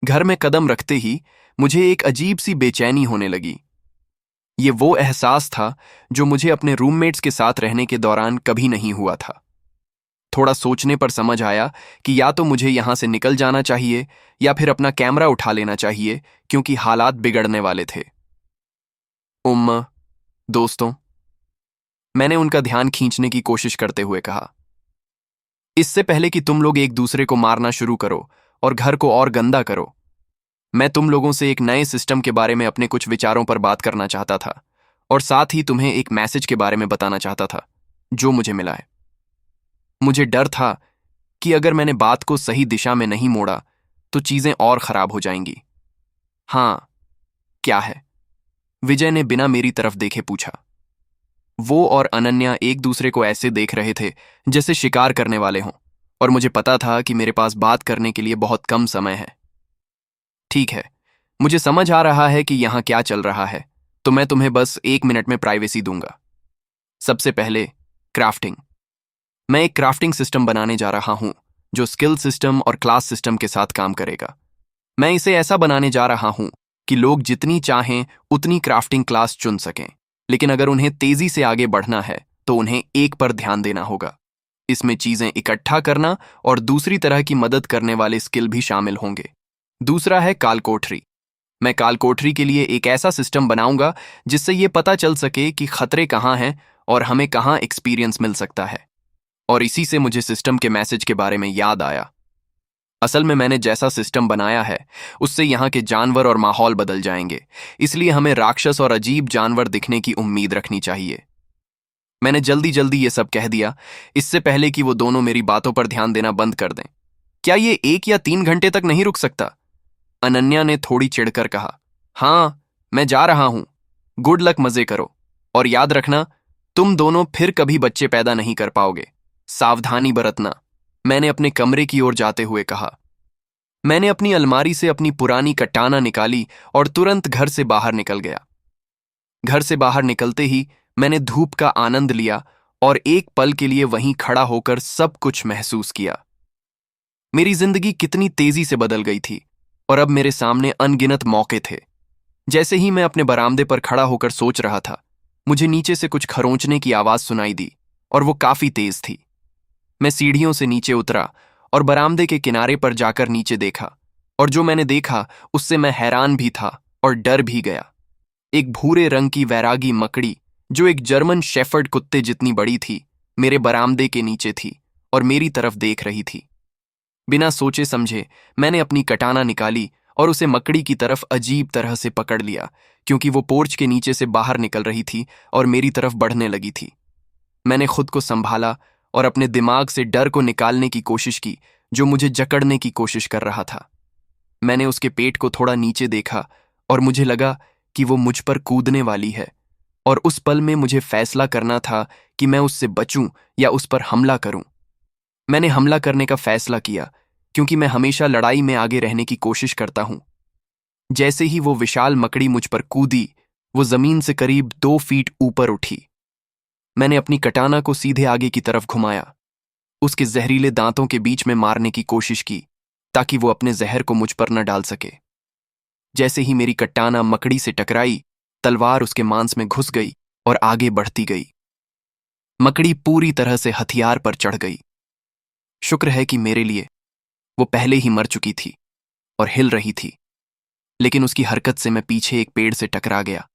घर में कदम रखते ही मुझे एक अजीब सी बेचैनी होने लगी। ये वो एहसास था जो मुझे अपने रूममेट्स के साथ रहने के दौरान कभी नहीं हुआ था। थोड़ा सोचने पर समझ आया कि या तो मुझे यहां से निकल जाना चाहिए या फिर अपना कैमरा उठा लेना चाहिए, क्योंकि हालात बिगड़ने वाले थे। उम्मा, दोस्तों, मैंने उनका ध्यान खींचने की कोशिश करते हुए कहा, इससे पहले कि तुम लोग एक दूसरे को मारना शुरू करो और घर को और गंदा करो, मैं तुम लोगों से एक नए सिस्टम के बारे में अपने कुछ विचारों पर बात करना चाहता था, और साथ ही तुम्हें एक मैसेज के बारे में बताना चाहता था जो मुझे मिला है। मुझे डर था कि अगर मैंने बात को सही दिशा में नहीं मोड़ा तो चीजें और खराब हो जाएंगी। हाँ, क्या है? विजय ने बिना मेरी तरफ देखे पूछा। वो और अनन्या एक दूसरे को ऐसे देख रहे थे जैसे शिकार करने वाले हों, और मुझे पता था कि मेरे पास बात करने के लिए बहुत कम समय है। ठीक है, मुझे समझ आ रहा है कि यहां क्या चल रहा है, तो मैं तुम्हें बस 1 मिनट में प्राइवेसी दूंगा। सबसे पहले, क्राफ्टिंग। मैं एक क्राफ्टिंग सिस्टम बनाने जा रहा हूं जो स्किल सिस्टम और क्लास सिस्टम के साथ काम करेगा। मैं इसे ऐसा बनाने जा रहा हूं कि लोग जितनी चाहें उतनी क्राफ्टिंग क्लास चुन सकें, लेकिन अगर उन्हें तेजी से आगे बढ़ना है तो उन्हें एक पर ध्यान देना होगा। इसमें चीजें इकट्ठा करना और दूसरी तरह की मदद करने वाले स्किल भी शामिल होंगे। दूसरा है कालकोठरी। मैं कालकोठरी के लिए एक ऐसा सिस्टम बनाऊंगा जिससे ये पता चल सके कि खतरे कहाँ हैं और हमें कहाँ एक्सपीरियंस मिल सकता है। और इसी से मुझे सिस्टम के मैसेज के बारे में याद आया। असल में मैंने जैसा सिस्टम बनाया है उससे यहाँ के जानवर और माहौल बदल जाएंगे, इसलिए हमें राक्षस और अजीब जानवर दिखने की उम्मीद रखनी चाहिए। मैंने जल्दी जल्दी ये सब कह दिया, इससे पहले कि वो दोनों मेरी बातों पर ध्यान देना बंद कर दें। क्या ये 1 या 3 घंटे तक नहीं रुक सकता? अनन्या ने थोड़ी चिढ़कर कहा। हाँ, मैं जा रहा हूं। गुड लक, मजे करो, और याद रखना, तुम दोनों फिर कभी बच्चे पैदा नहीं कर पाओगे। सावधानी बरतना, मैंने अपने कमरे की ओर जाते हुए कहा। मैंने अपनी अलमारी से अपनी पुरानी कटाना निकाली और तुरंत घर से बाहर निकल गया। घर से बाहर निकलते ही मैंने धूप का आनंद लिया और एक पल के लिए वहीं खड़ा होकर सब कुछ महसूस किया। मेरी जिंदगी कितनी तेजी से बदल गई थी और अब मेरे सामने अनगिनत मौके थे। जैसे ही मैं अपने बरामदे पर खड़ा होकर सोच रहा था, मुझे नीचे से कुछ खरोंचने की आवाज सुनाई दी, और वो काफी तेज थी। मैं सीढ़ियों से नीचे उतरा और बरामदे के किनारे पर जाकर नीचे देखा, और जो मैंने देखा उससे मैं हैरान भी था और डर भी गया। एक भूरे रंग की वैरागी मकड़ी, जो एक जर्मन शेफर्ड कुत्ते जितनी बड़ी थी, मेरे बरामदे के नीचे थी और मेरी तरफ देख रही थी। बिना सोचे समझे मैंने अपनी कटाना निकाली और उसे मकड़ी की तरफ अजीब तरह से पकड़ लिया, क्योंकि वो पोर्च के नीचे से बाहर निकल रही थी और मेरी तरफ बढ़ने लगी थी। मैंने खुद को संभाला और अपने दिमाग से डर को निकालने की कोशिश की जो मुझे जकड़ने की कोशिश कर रहा था। मैंने उसके पेट को थोड़ा नीचे देखा और मुझे लगा कि वो मुझ पर कूदने वाली है, और उस पल में मुझे फैसला करना था कि मैं उससे बचूं या उस पर हमला करूं। मैंने हमला करने का फैसला किया, क्योंकि मैं हमेशा लड़ाई में आगे रहने की कोशिश करता हूं। जैसे ही वो विशाल मकड़ी मुझ पर कूदी, वो जमीन से करीब 2 फीट ऊपर उठी। मैंने अपनी कटाना को सीधे आगे की तरफ घुमाया, उसके जहरीले दांतों के बीच में मारने की कोशिश की ताकि वो अपने जहर को मुझ पर न डाल सके। जैसे ही मेरी कटाना मकड़ी से टकराई, तलवार उसके मांस में घुस गई और आगे बढ़ती गई। मकड़ी पूरी तरह से हथियार पर चढ़ गई। शुक्र है कि मेरे लिए वो पहले ही मर चुकी थी और हिल रही थी, लेकिन उसकी हरकत से मैं पीछे एक पेड़ से टकरा गया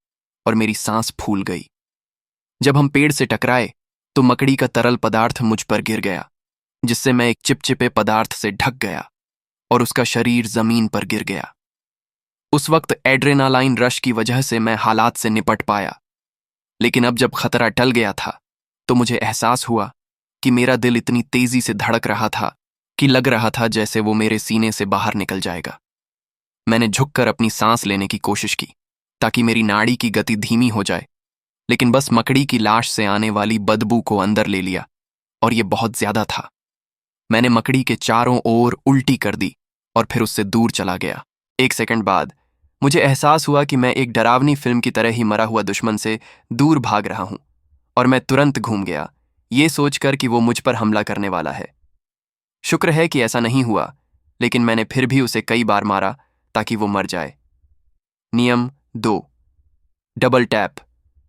और मेरी सांस फूल गई। जब हम पेड़ से टकराए तो मकड़ी का तरल पदार्थ मुझ पर गिर गया, जिससे मैं एक चिपचिपे पदार्थ से ढक गया और उसका शरीर जमीन पर गिर गया। उस वक्त एड्रेनालाइन रश की वजह से मैं हालात से निपट पाया, लेकिन अब जब खतरा टल गया था तो मुझे एहसास हुआ कि मेरा दिल इतनी तेजी से धड़क रहा था कि लग रहा था जैसे वो मेरे सीने से बाहर निकल जाएगा। मैंने झुककर अपनी सांस लेने की कोशिश की ताकि मेरी नाड़ी की गति धीमी हो जाए, लेकिन बस मकड़ी की लाश से आने वाली बदबू को अंदर ले लिया, और ये बहुत ज्यादा था। मैंने मकड़ी के चारों ओर उल्टी कर दी और फिर उससे दूर चला गया। 1 सेकंड बाद मुझे एहसास हुआ कि मैं एक डरावनी फिल्म की तरह ही मरा हुआ दुश्मन से दूर भाग रहा हूं, और मैं तुरंत घूम गया, ये सोचकर कि वो मुझ पर हमला करने वाला है। शुक्र है कि ऐसा नहीं हुआ, लेकिन मैंने फिर भी उसे कई बार मारा ताकि वो मर जाए। नियम 2, डबल टैप,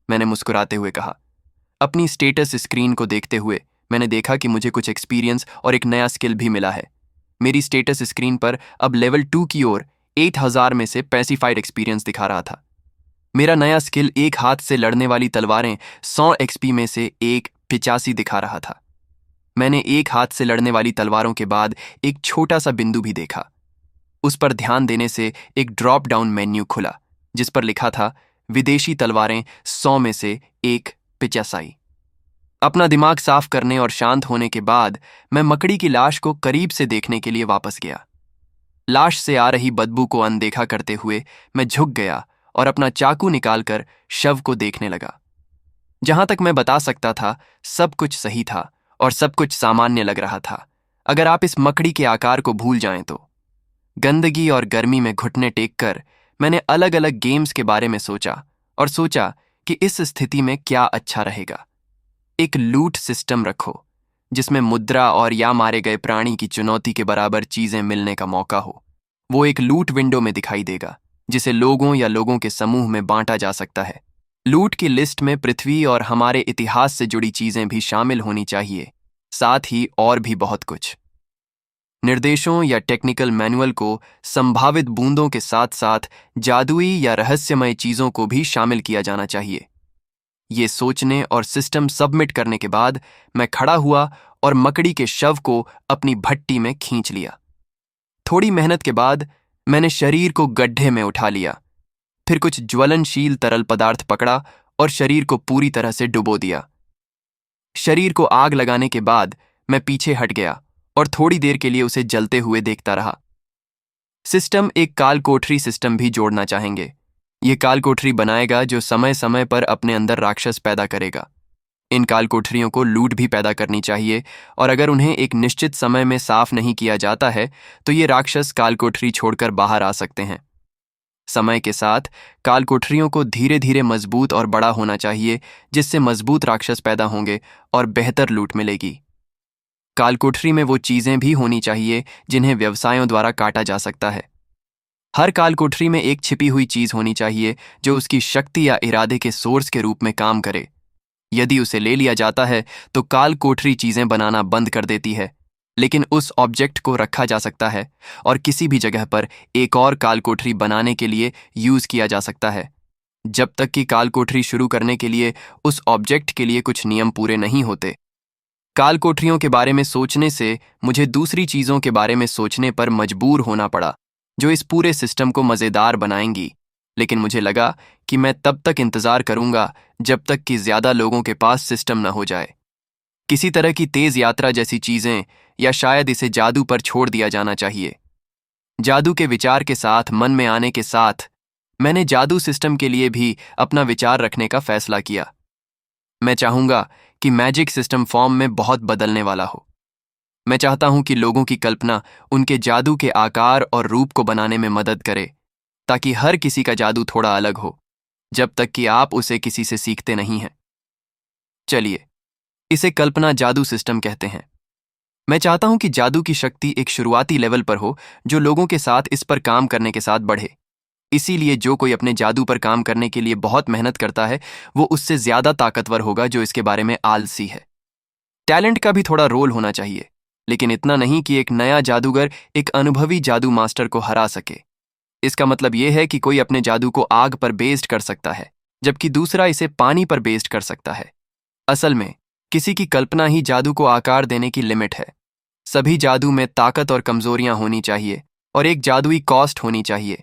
मैंने मुस्कुराते हुए कहा। अपनी स्टेटस स्क्रीन को देखते हुए मैंने देखा कि मुझे कुछ एक्सपीरियंस और एक नया स्किल भी मिला है। मेरी स्टेटस स्क्रीन पर अब लेवल 2 की ओर 8000 में से पैसिफाइड एक्सपीरियंस दिखा रहा था। मेरा नया स्किल एक हाथ से लड़ने वाली तलवारें 100 एक्सपी में से एक 85 दिखा रहा था। मैंने एक हाथ से लड़ने वाली तलवारों के बाद एक छोटा सा बिंदु भी देखा। उस पर ध्यान देने से एक ड्रॉप डाउन मेन्यू खुला जिस पर लिखा था विदेशी तलवारें 100 में से एक 85। अपना दिमाग साफ करने और शांत होने के बाद मैं मकड़ी की लाश को करीब से देखने के लिए वापस गया। लाश से आ रही बदबू को अनदेखा करते हुए मैं झुक गया और अपना चाकू निकालकर शव को देखने लगा। जहां तक मैं बता सकता था सब कुछ सही था और सब कुछ सामान्य लग रहा था, अगर आप इस मकड़ी के आकार को भूल जाएं तो। गंदगी और गर्मी में घुटने टेक कर मैंने अलग अलग गेम्स के बारे में सोचा और सोचा कि इस स्थिति में क्या अच्छा रहेगा। एक लूट सिस्टम रखो जिसमें मुद्रा और या मारे गए प्राणी की चुनौती के बराबर चीजें मिलने का मौका हो। वो एक लूट विंडो में दिखाई देगा जिसे लोगों या लोगों के समूह में बांटा जा सकता है। लूट की लिस्ट में पृथ्वी और हमारे इतिहास से जुड़ी चीजें भी शामिल होनी चाहिए, साथ ही और भी बहुत कुछ। निर्देशों या टेक्निकल मैनुअल को संभावित बूंदों के साथ साथ जादुई या रहस्यमय चीजों को भी शामिल किया जाना चाहिए। ये सोचने और सिस्टम सबमिट करने के बाद मैं खड़ा हुआ और मकड़ी के शव को अपनी भट्टी में खींच लिया। थोड़ी मेहनत के बाद मैंने शरीर को गड्ढे में उठा लिया, फिर कुछ ज्वलनशील तरल पदार्थ पकड़ा और शरीर को पूरी तरह से डुबो दिया। शरीर को आग लगाने के बाद मैं पीछे हट गया और थोड़ी देर के लिए उसे जलते हुए देखता रहा। सिस्टम एक काल कोठरी सिस्टम भी जोड़ना चाहेंगे। ये काल कोठरी बनाएगा जो समय समय पर अपने अंदर राक्षस पैदा करेगा। इन काल कोठरियों को लूट भी पैदा करनी चाहिए और अगर उन्हें एक निश्चित समय में साफ नहीं किया जाता है तो ये राक्षस काल कोठरी छोड़कर बाहर आ सकते हैं। समय के साथ काल कोठरियों को धीरे धीरे मजबूत और बड़ा होना चाहिए जिससे मजबूत राक्षस पैदा होंगे और बेहतर लूट मिलेगी। काल कोठरी में वो चीजें भी होनी चाहिए जिन्हें व्यवसायों द्वारा काटा जा सकता है। हर काल कोठरी में एक छिपी हुई चीज होनी चाहिए जो उसकी शक्ति या इरादे के सोर्स के रूप में काम करे। यदि उसे ले लिया जाता है तो काल कोठरी चीजें बनाना बंद कर देती है, लेकिन उस ऑब्जेक्ट को रखा जा सकता है और किसी भी जगह पर एक और काल कोठरी बनाने के लिए यूज किया जा सकता है, जब तक कि काल कोठरी शुरू करने के लिए उस ऑब्जेक्ट के लिए कुछ नियम पूरे नहीं होते। काल कोठरियों के बारे में सोचने से मुझे दूसरी चीजों के बारे में सोचने पर मजबूर होना पड़ा जो इस पूरे सिस्टम को मजेदार बनाएंगी, लेकिन मुझे लगा कि मैं तब तक इंतजार करूंगा जब तक कि ज्यादा लोगों के पास सिस्टम न हो जाए। किसी तरह की तेज यात्रा जैसी चीजें, या शायद इसे जादू पर छोड़ दिया जाना चाहिए। जादू के विचार के साथ मन में आने के साथ मैंने जादू सिस्टम के लिए भी अपना विचार रखने का फैसला किया। मैं चाहूंगा कि मैजिक सिस्टम फॉर्म में बहुत बदलने वाला हो। मैं चाहता हूं कि लोगों की कल्पना उनके जादू के आकार और रूप को बनाने में मदद करे, ताकि हर किसी का जादू थोड़ा अलग हो, जब तक कि आप उसे किसी से सीखते नहीं हैं। चलिए, इसे कल्पना जादू सिस्टम कहते हैं। मैं चाहता हूं कि जादू की शक्ति एक शुरुआती लेवल पर हो जो लोगों के साथ इस पर काम करने के साथ बढ़े। इसीलिए जो कोई अपने जादू पर काम करने के लिए बहुत मेहनत करता है वो उससे ज्यादा ताकतवर होगा जो इसके बारे में आलसी है। टैलेंट का भी थोड़ा रोल होना चाहिए, लेकिन इतना नहीं कि एक नया जादूगर एक अनुभवी जादू मास्टर को हरा सके। इसका मतलब यह है कि कोई अपने जादू को आग पर बेस्ड कर सकता है, जबकि दूसरा इसे पानी पर बेस्ड कर सकता है। असल में किसी की कल्पना ही जादू को आकार देने की लिमिट है। सभी जादू में ताकत और कमजोरियां होनी चाहिए और एक जादुई कॉस्ट होनी चाहिए।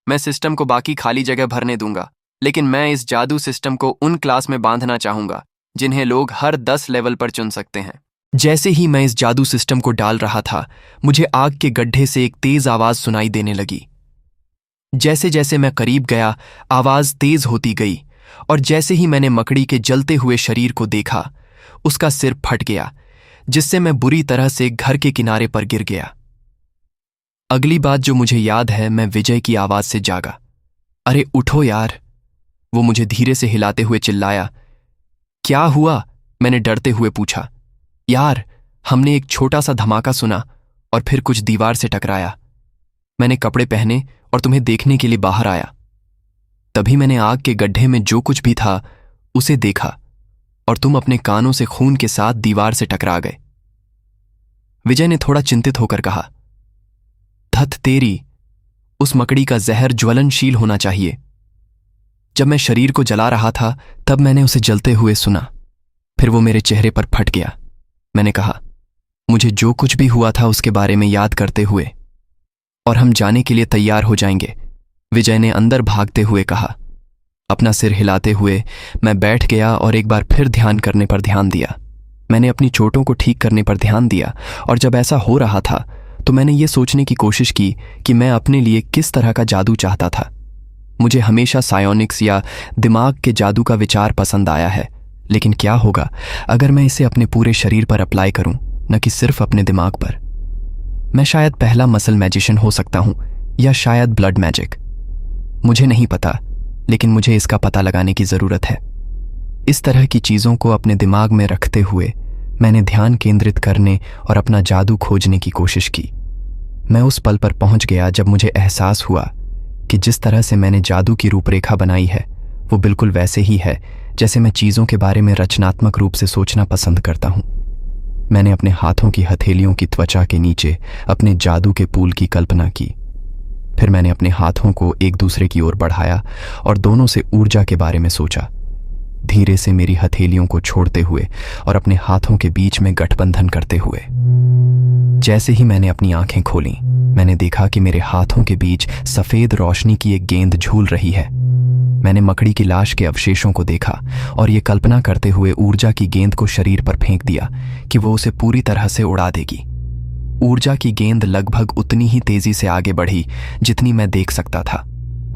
मैं सिस्टम को बाकी खाली जगह भरने दूंगा, लेकिन मैं इस जादू सिस्टम को उन क्लास में बांधना चाहूंगा जिन्हें लोग हर 10 लेवल पर चुन सकते हैं। जैसे ही मैं इस जादू सिस्टम को डाल रहा था, मुझे आग के गड्ढे से एक तेज आवाज सुनाई देने लगी। जैसे जैसे मैं करीब गया, आवाज तेज होती गई और जैसे ही मैंने मकड़ी के जलते हुए शरीर को देखा, उसका सिर फट गया, जिससे मैं बुरी तरह से घर के किनारे पर गिर गया। अगली बात जो मुझे याद है, मैं विजय की आवाज से जागा। अरे उठो यार, वो मुझे धीरे से हिलाते हुए चिल्लाया। क्या हुआ? मैंने डरते हुए पूछा। यार, हमने एक छोटा सा धमाका सुना और फिर कुछ दीवार से टकराया। मैंने कपड़े पहने और तुम्हें देखने के लिए बाहर आया। तभी मैंने आग के गड्ढे में जो कुछ भी था उसे देखा और तुम अपने कानों से खून के साथ दीवार से टकरा गए। विजय ने थोड़ा चिंतित होकर कहा, धत तेरी, उस मकड़ी का जहर ज्वलनशील होना चाहिए। जब मैं शरीर को जला रहा था तब मैंने उसे जलते हुए सुना, फिर वो मेरे चेहरे पर फट गया। मैंने कहा, मुझे जो कुछ भी हुआ था उसके बारे में याद करते हुए, और हम जाने के लिए तैयार हो जाएंगे, विजय ने अंदर भागते हुए कहा। अपना सिर हिलाते हुए मैं बैठ गया और एक बार फिर ध्यान करने पर ध्यान दिया। मैंने अपनी चोटों को ठीक करने पर ध्यान दिया, और जब ऐसा हो रहा था तो मैंने ये सोचने की कोशिश की कि मैं अपने लिए किस तरह का जादू चाहता था। मुझे हमेशा सायोनिक्स या दिमाग के जादू का विचार पसंद आया है, लेकिन क्या होगा अगर मैं इसे अपने पूरे शरीर पर अप्लाई करूं, न कि सिर्फ अपने दिमाग पर। मैं शायद पहला मसल मैजिशियन हो सकता हूं, या शायद ब्लड मैजिक। मुझे नहीं पता, लेकिन मुझे इसका पता लगाने की जरूरत है। इस तरह की चीजों को अपने दिमाग में रखते हुए मैंने ध्यान केंद्रित करने और अपना जादू खोजने की कोशिश की। मैं उस पल पर पहुंच गया जब मुझे एहसास हुआ कि जिस तरह से मैंने जादू की रूपरेखा बनाई है वो बिल्कुल वैसे ही है जैसे मैं चीजों के बारे में रचनात्मक रूप से सोचना पसंद करता हूं। मैंने अपने हाथों की हथेलियों की त्वचा के नीचे अपने जादू के पूल की कल्पना की। फिर मैंने अपने हाथों को एक दूसरे की ओर बढ़ाया और दोनों से ऊर्जा के बारे में सोचा, धीरे से मेरी हथेलियों को छोड़ते हुए और अपने हाथों के बीच में गठबंधन करते हुए। जैसे ही मैंने अपनी आंखें खोलीं, मैंने देखा कि मेरे हाथों के बीच सफेद रोशनी की एक गेंद झूल रही है। मैंने मकड़ी की लाश के अवशेषों को देखा और ये कल्पना करते हुए ऊर्जा की गेंद को शरीर पर फेंक दिया कि वो उसे पूरी तरह से उड़ा देगी। ऊर्जा की गेंद लगभग उतनी ही तेजी से आगे बढ़ी जितनी मैं देख सकता था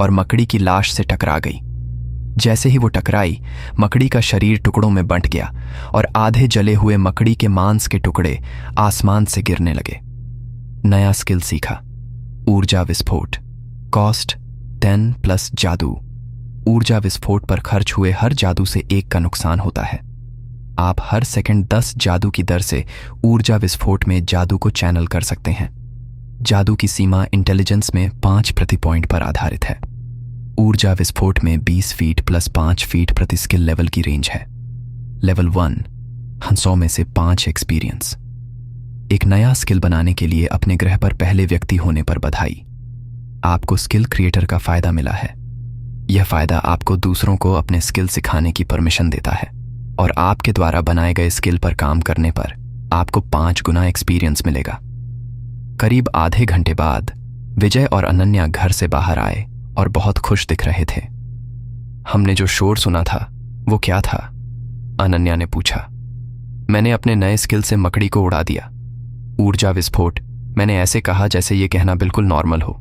और मकड़ी की लाश से टकरा गई। जैसे ही वो टकराई, मकड़ी का शरीर टुकड़ों में बंट गया और आधे जले हुए मकड़ी के मांस के टुकड़े आसमान से गिरने लगे। नया स्किल सीखा, ऊर्जा विस्फोट। कॉस्ट 10 प्लस जादू। ऊर्जा विस्फोट पर खर्च हुए हर जादू से 1 का नुकसान होता है। आप हर सेकंड 10 जादू की दर से ऊर्जा विस्फोट में जादू को चैनल कर सकते हैं। जादू की सीमा इंटेलिजेंस में 5 प्रति पॉइंट पर आधारित है। ऊर्जा विस्फोट में 20 फीट प्लस 5 फीट प्रति स्किल लेवल की रेंज है। लेवल 1, 100 में से 5 एक्सपीरियंस। एक नया स्किल बनाने के लिए अपने ग्रह पर पहले व्यक्ति होने पर बधाई। आपको स्किल क्रिएटर का फायदा मिला है। यह फायदा आपको दूसरों को अपने स्किल सिखाने की परमिशन देता है और आपके द्वारा बनाए गए स्किल पर काम करने पर आपको 5 गुना एक्सपीरियंस मिलेगा। करीब आधे घंटे बाद विजय और अनन्या घर से बाहर आए और बहुत खुश दिख रहे थे। हमने जो शोर सुना था वो क्या था? अनन्या ने पूछा। मैंने अपने नए स्किल से मकड़ी को उड़ा दिया। ऊर्जा विस्फोट, मैंने ऐसे कहा जैसे ये कहना बिल्कुल नॉर्मल हो।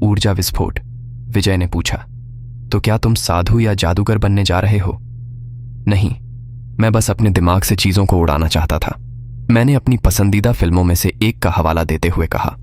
ऊर्जा विस्फोट, विजय ने पूछा। तो क्या तुम साधु या जादूगर बनने जा रहे हो? नहीं, मैं बस अपने दिमाग से चीजों को उड़ाना चाहता था। मैंने अपनी पसंदीदा फिल्मों में से एक का हवाला देते हुए कहा।